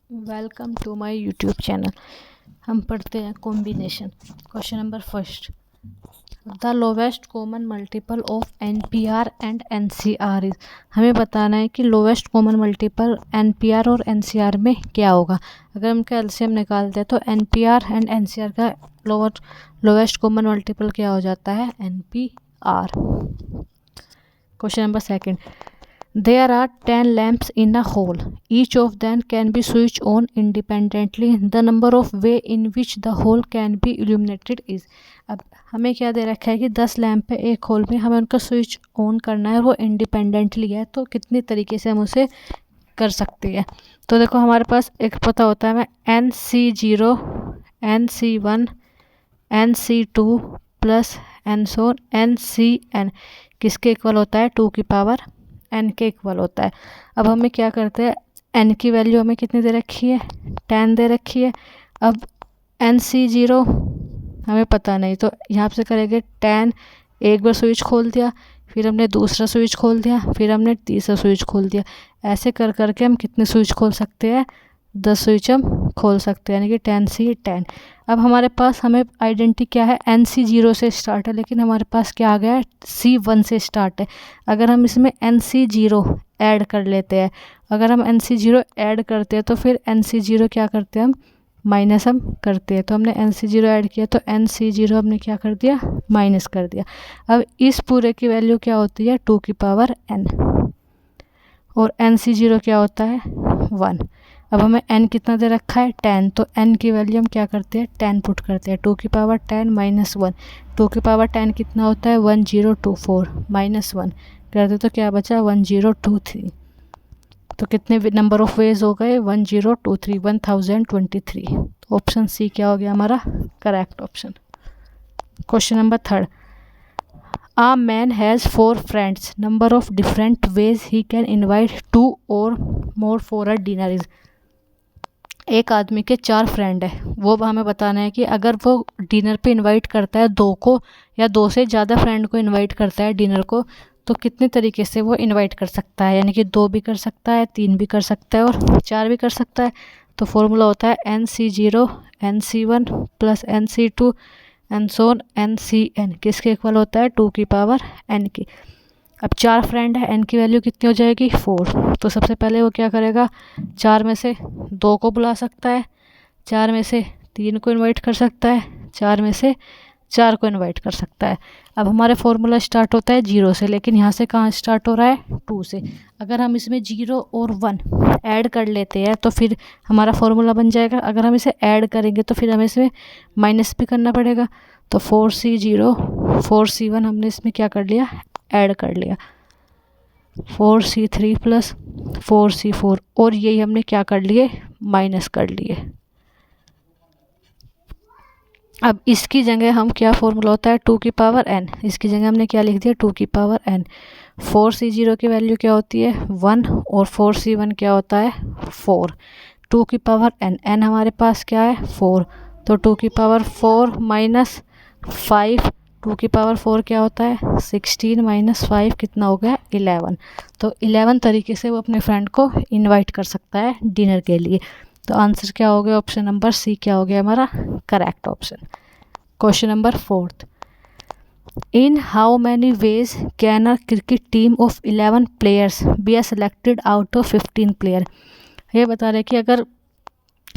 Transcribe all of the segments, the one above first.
Welcome to my YouTube channel. हम पढ़ते हैं combination. Question number first, the lowest common multiple of NPR and NCR is. हमें बताना है कि लोवेस्ट कॉमन मल्टीपल NPR और NCR में क्या होगा। अगर हम एलसीएम निकालते हैं तो NPR एंड NCR का लोवेस्ट कॉमन मल्टीपल क्या हो जाता है, NPR। Question number second, there are 10 lamps in a hall. Each of them can be switched on independently. The number of way in which the hall can be illuminated is। अब हमें क्या दे रखा है कि 10 लैम्प है एक hall में, हमें उनका स्विच ऑन करना है, वो इंडिपेंडेंटली है, तो कितनी तरीके से हम उसे कर सकते हैं। तो देखो हमारे पास एक पता होता है हमें NC0, NC1, NC2 plus NCN किसके इक्वल होता है, 2 की पावर n के इक्वल होता है। अब हमें क्या करते हैं, n की वैल्यू हमें कितनी दे रखी है, 10 दे रखी है। अब NC0 हमें पता नहीं, तो यहाँ से करेंगे 10, एक बार स्विच खोल दिया, फिर हमने दूसरा स्विच खोल दिया, फिर हमने तीसरा स्विच खोल दिया। ऐसे कर करके हम कितने स्विच खोल सकते हैं, 10 स्विच हम खोल सकते हैं, यानी कि 10C10। अब हमारे पास हमें आइडेंटिटी क्या है, NC0 से स्टार्ट है, लेकिन हमारे पास क्या आ गया है, C1 से स्टार्ट है। अगर हम इसमें NC0 ऐड कर लेते हैं, अगर हम NC0 ऐड करते हैं तो फिर NC0 क्या करते हैं, हम माइनस हम करते हैं। तो हमने NC0 ऐड किया तो NC0 हमने क्या कर दिया, माइनस कर दिया। अब इस पूरे की वैल्यू क्या होती है, 2 की पावर n, और NC0 क्या होता है, 1। अब हमें n कितना दे रखा है, 10, तो n की वैल्यू हम क्या करते हैं, 10 पुट करते हैं। 2 की पावर 10 माइनस 1, 2 की पावर 10 कितना होता है, 1024 माइनस 1 करते तो क्या बचा, 1023। तो कितने नंबर ऑफ वेज हो गए, 1023, 1023। ऑप्शन सी क्या हो गया हमारा correct option. Question number third, A man has 4 friends. Number of different ways he can invite 2 or more for a dinner is। एक आदमी के 4 फ्रेंड है, वो हमें बताना है कि अगर वो डिनर पे इनवाइट करता है 2 को, या 2 से ज़्यादा फ्रेंड को इनवाइट करता है डिनर को, तो कितने तरीके से वो इनवाइट कर सकता है। यानी कि 2 भी कर सकता है, 3 भी कर सकता है, और 4 भी कर सकता है। तो फॉर्मूला होता है NC0 NC1 plus NC2 NCN किसके इक्वल होता है, 2 की पावर n की। अब 4 फ्रेंड है, n की वैल्यू कितनी हो जाएगी, 4। तो सबसे पहले वो क्या करेगा, 4 में से 2 को बुला सकता है, 4 में से 3 को इनवाइट कर सकता है, 4 में से 4 को इनवाइट कर सकता है। अब हमारे फॉर्मूला स्टार्ट होता है 0 से, लेकिन यहाँ से कहाँ स्टार्ट हो रहा है, 2 से। अगर हम इसमें 0 और 1 ऐड कर लेते हैं तो फिर हमारा फॉर्मूला बन जाएगा। अगर हम इसे ऐड करेंगे तो फिर हमें इसमें माइनस भी करना पड़ेगा। तो 4C0 4C1 हमने इसमें क्या कर लिया, ऐड कर लिया, 4C3 प्लस 4C4, और यही हमने क्या कर लिए, माइनस कर लिए। अब इसकी जगह हम क्या फॉर्मूला होता है, 2 की पावर n, इसकी जगह हमने क्या लिख दिया, 2 की पावर n। 4C0 की वैल्यू क्या होती है, 1, और 4C1 क्या होता है, 4। 2 की पावर n, n हमारे पास क्या है, 4, तो 2 की पावर 4 माइनस 5, 2 की पावर 4 क्या होता है, 16 माइनस 5 कितना हो गया, 11। तो 11 तरीके से वो अपने फ्रेंड को इनवाइट कर सकता है डिनर के लिए। तो आंसर क्या हो गया, ऑप्शन नंबर सी क्या हो गया हमारा correct option. Question number fourth, in how many ways can a cricket team of 11 players be selected out of 15 player. ये बता रहे कि अगर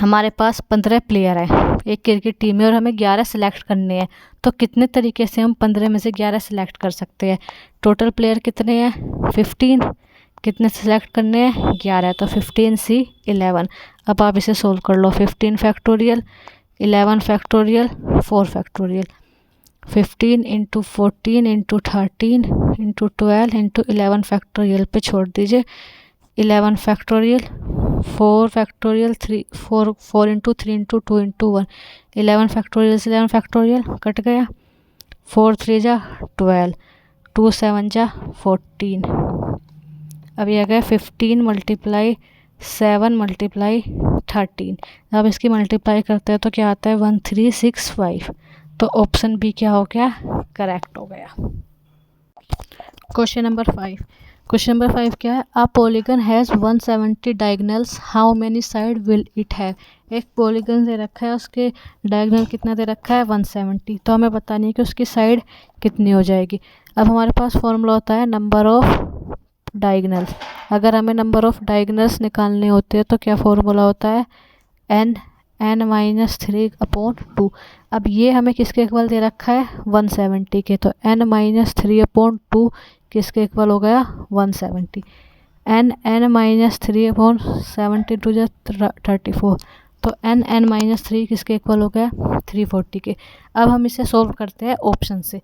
हमारे पास 15 प्लेयर हैं एक क्रिकेट टीम में, और हमें 11 सेलेक्ट करने हैं, तो कितने तरीके से हम 15 में से 11 सेलेक्ट कर सकते हैं। टोटल प्लेयर कितने हैं, 15, कितने सेलेक्ट करने हैं, 11, तो 15C11। अब आप इसे सोल्व कर लो, 15 factorial 11 factorial 4 factorial, 15 into 14 into 13 into 12 into 11 factorial पे छोड़ दीजिए, 11 factorial 4 factorial 3 4 into 3 into 2 into 1, 11 factorial से 11 फैक्टोरियल कट गया, 4 3 जा 12, 2 7 जा 14। अब ये आ गया 15 मल्टीप्लाई 7 मल्टीप्लाई 13। अब इसकी मल्टीप्लाई करते हैं तो क्या आता है, 1365। तो ऑप्शन बी क्या हो गया, करेक्ट हो गया। क्वेश्चन नंबर 5, क्वेश्चन नंबर 5 क्या है? अ polygon has 170 diagonals, how many side will it have? एक पॉलीगन दे रखा है, उसके डायगोनल कितना दे रखा है? 170। तो हमें पता नहीं कि उसकी साइड कितनी हो जाएगी। अब हमारे पास फॉर्मूला होता है नंबर ऑफ डायगोनल्स। अगर हमें नंबर ऑफ डायगोनल्स निकालने होते हैं तो क्या फॉर्मूला होता है? n-3/2। अब ये हमें किसके इक्वल दे रखा है? 170 के। तो n-3/2 किसके इक्वल हो गया? 170। n-3/72 जो 34। तो n-3 किसके इक्वल हो गया? 340 के। अब हम इसे सोल्व करते हैं ऑप्शन से।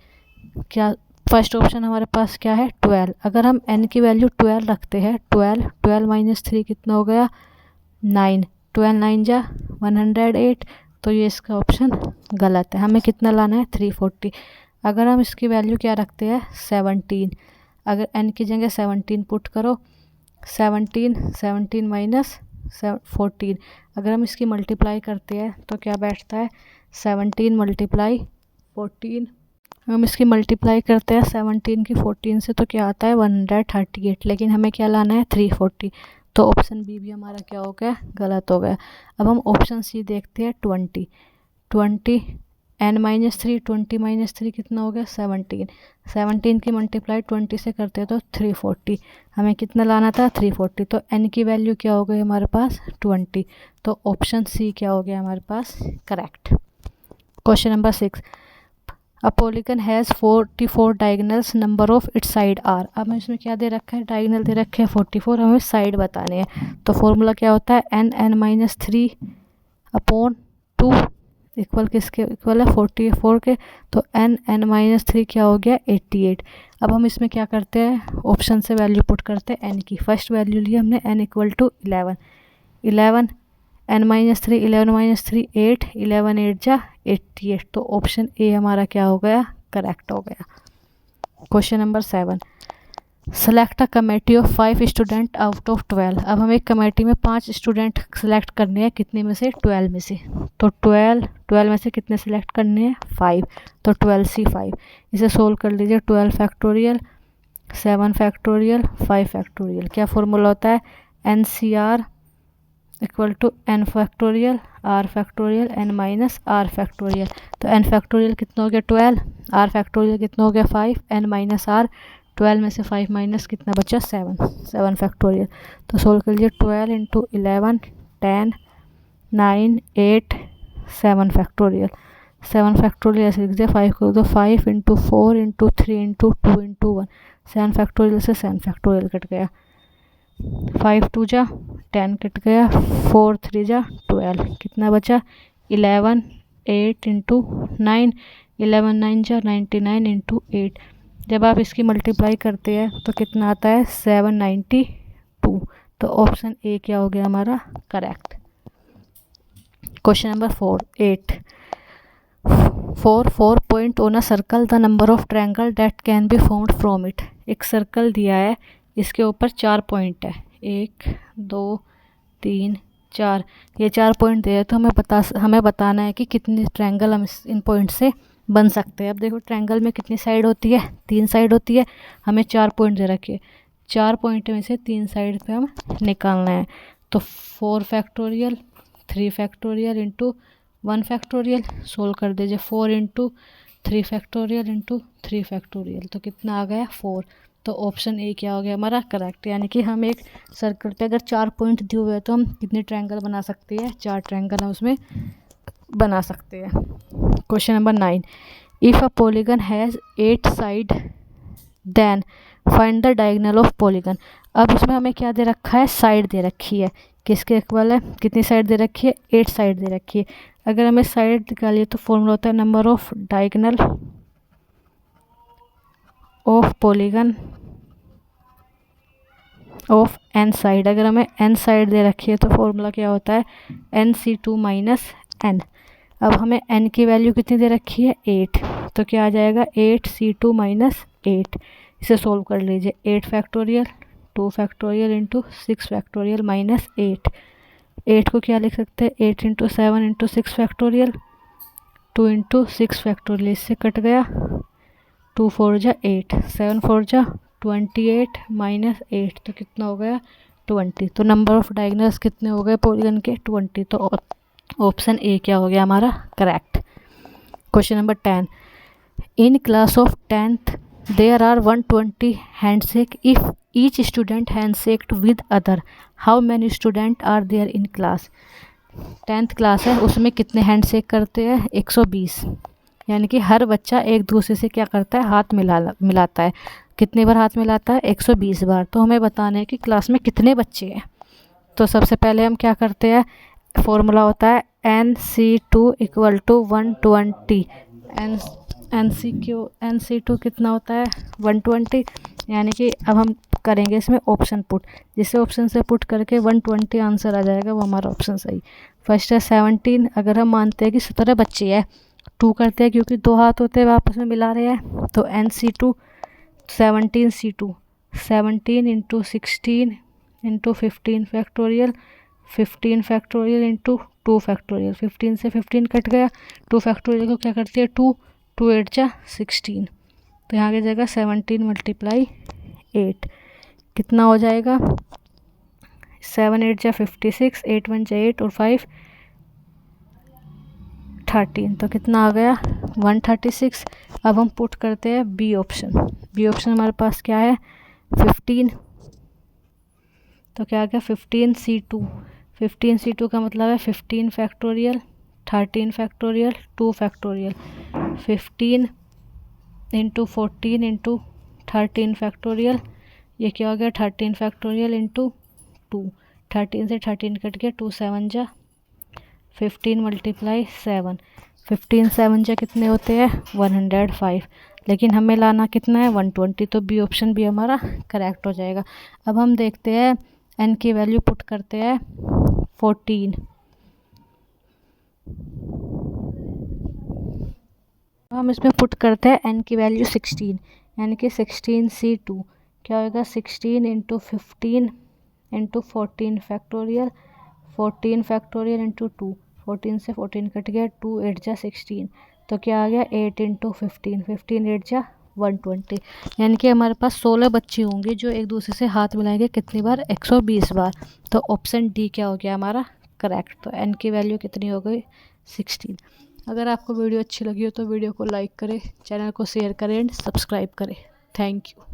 क्या फर्स्ट ऑप्शन हमारे पास क्या है? 12। अगर हम n की वैल्यू 12 रखते हैं, 12 - 3 कितना हो गया? 9। 12 9 जा 108। तो ये इसका ऑप्शन गलत है। हमें कितना लाना है? 340। अगर हम इसकी वैल्यू क्या रखते हैं? 17। अगर n की जगह 17 पुट करो, 17 माइनस 14। अगर हम इसकी मल्टीप्लाई करते हैं तो क्या बैठता है? 17 × 14। हम इसकी मल्टीप्लाई करते हैं 17 की 14 से तो क्या आता है? 138। लेकिन हमें क्या लाना है? 340। तो ऑप्शन बी भी हमारा क्या हो गया? गलत हो गया। अब हम ऑप्शन सी देखते हैं। 20 n-3 20 - 3 कितना हो गया? 17। 17 की मल्टीप्लाई 20 से करते हैं तो 340। हमें कितना लाना था? 340। तो n की वैल्यू क्या हो गई हमारे पास? 20। तो ऑप्शन सी क्या हो गया हमारे पास? Correct. Question number 6, a polygon has 44 diagonals, number of its side are. अब हमें इसमें क्या दे रखा है? डायगोनल दे रखे हैं 44, हमें साइड बताने हैं। तो फॉर्मूला क्या होता है? n-3/2 इक्वल किसके इक्वल है? 44 के। तो n-3 क्या हो गया? 88। अब हम इसमें क्या करते हैं? ऑप्शन से वैल्यू पुट करते हैं n की। फर्स्ट वैल्यू ली हमने n = 11। 11 n-3 11 - 3 8। 11 8 जा 88। तो ऑप्शन ए हमारा क्या हो गया? करेक्ट हो गया। Question number 7, select a committee of 5 student out of 12। अब हमें एक कमेटी में 5 स्टूडेंट सेलेक्ट करने हैं। कितने में से? 12 में से। तो 12 में से कितने सेलेक्ट करने हैं? 5। तो 12C5। इसे सोल्व कर लीजिए। 12 फैक्टोरियल 7 फैक्टोरियल 5 फैक्टोरियल। क्या फॉर्मूला होता है? NCR = n factorial r factorial n - r factorial. तो n फैक्टोरियल कितना हो गया? 12। r फैक्टोरियल कितना हो गया? 5। n - r 12 में से 5 माइनस कितना बचा? 7 फैक्टोरियल। तो सोल्व कर लीजिए। 12 × 11 10 9 8 7 फैक्टोरियल। 7 फैक्टोरियल ऐसे लिख दिया। 5 को तो 5 × 4 × 3 × 2 × 1। 7 फैक्टोरियल से 7 फैक्टोरियल कट गया। 5 2 जा 10 कट गया। 4 3 जा 12 कितना बचा? 11 8 × 9 11 9 जा 99 × 8। जब आप इसकी मल्टीप्लाई करते हैं तो कितना आता है? 792। तो ऑप्शन ए क्या हो गया हमारा? Correct. Question number 8, 4 point on a circle, the number of triangle that can be formed from it. एक सर्कल दिया है, इसके ऊपर 4 पॉइंट है। 1 2 3 4। ये 4 पॉइंट दिए तो हमें बताना है कि कितने ट्रायंगल हम इन पॉइंट से बन सकते हैं। अब देखो ट्रायंगल में कितनी साइड होती है? 3 साइड होती है। हमें 4 पॉइंट दे रखे। 4 पॉइंट में से 3 साइड पे हम निकालना है। तो 4 फैक्टोरियल 3 फैक्टोरियल × 1 फैक्टोरियल। सोल्व कर दीजिए। 4 × 3 फैक्टोरियल × 3 फैक्टोरियल। तो कितना आ गया? 4। तो ऑप्शन ए क्या हो गया हमारा? करेक्ट। यानी कि हम एक सर्कल पे अगर 4 पॉइंट दिए हुए हैं तो हम कितने ट्रायंगल बना सकते हैं? 4 ट्रायंगल हम उसमें बना सकते हैं। Question number 9, if a polygon has 8 side then find the diagonal of polygon. अब इसमें हमें क्या दे रखा है? साइड दे रखी है। किसके इक्वल है? कितनी साइड दे रखी है? 8 साइड दे रखी है। अगर हमें साइड निकालिए तो फॉर्मूला होता है number of diagonal of polygon of n side. अगर हमें n साइड दे रखी है तो फॉर्मूला क्या होता है? NC2 - n। अब हमें n की वैल्यू कितनी दे रखी है? 8। तो क्या आ जाएगा? 8C2 - 8। इसे सोल्व कर लीजिए। 8 फैक्टोरियल 2 फैक्टोरियल × 6 फैक्टोरियल -8। 8 को क्या लिख सकते हैं? 8 × 7 × 6 फैक्टोरियल 2 × 6 फैक्टोरियल। इससे कट गया। 2 4 जा 8 7 4 जा 28 माइनस 8 तो कितना हो गया 20। तो नंबर ऑफ डायगोनल्स कितने हो गए पॉलीगन के 20। तो ऑप्शन ए क्या हो गया हमारा correct. Question number 10, in class of 10th there are 120 handshake if each student handshaked with other, how many student are there in class. 10th class है, उसमें कितने हैंडशेक करते हैं 120, यानी कि हर बच्चा एक दूसरे से क्या करता है हाथ मिलाता है। कितने बार हाथ मिलाता है 120 बार। तो हमें बताना है कि क्लास में कितने बच्चे हैं। तो सबसे पहले हम क्या करते हैं, फॉर्मूला होता है NC2 इक्वल टू 120। NC2 कितना होता है 120, यानी कि अब हम करेंगे इसमें ऑप्शन पुट, जिसे ऑप्शन से पुट करके 120 आंसर आ जाएगा, वो हमारा ऑप्शन सही। फर्स्ट है 17, अगर हम मानते हैं कि 17 बच्चे हैं, 2 करते हैं क्योंकि 2 हाथ होते हैं आपस में मिला रहे हैं, तो NC2 17C2 17 into 16 into 15 factorial 15 factorial into 2 factorial. 15 से 15 कट गया, 2 फैक्टोरियल को क्या करती है 2 2 8 जा 16। तो यहाँ की जगह 17 मल्टीप्लाई 8 कितना हो जाएगा 7 8 जा 56, 8 1 जा 8 और 5 13। तो कितना आ गया 136। अब हम पुट करते हैं बी ऑप्शन। बी ऑप्शन हमारे पास क्या है 15, तो क्या आ गया 15C2। 15C2 का मतलब है 15 factorial 13 factorial 2 factorial 15 into 14 into 13 factorial, ये क्या हो गया 13 फैक्टोरियल इंटू 2। 13 से 13 कट गया 2 7 जा 15 मल्टीप्लाई 7। 15 7 जा कितने होते हैं 105, लेकिन हमें लाना कितना है 120। तो बी ऑप्शन भी हमारा करेक्ट हो जाएगा। अब हम देखते हैं एन की वैल्यू पुट करते हैं 14। हम इसमें पुट करते हैं एन की वैल्यू 16, यानी कि 16C2 क्या होगा 16 into 15 into 14 factorial 14 factorial into 2। 14 से 14 कट गया 2 8 जा 16। तो क्या आ गया 8 इंटू 15 15 8 जा 120, यानी कि हमारे पास 16 बच्चे होंगे जो एक दूसरे से हाथ मिलाएंगे कितनी बार 120 बार। तो ऑप्शन डी क्या हो गया हमारा करेक्ट। तो एन की वैल्यू कितनी हो गई 16। अगर आपको वीडियो अच्छी लगी हो तो वीडियो को लाइक करें, चैनल को शेयर करें एंड सब्सक्राइब करें। Thank you.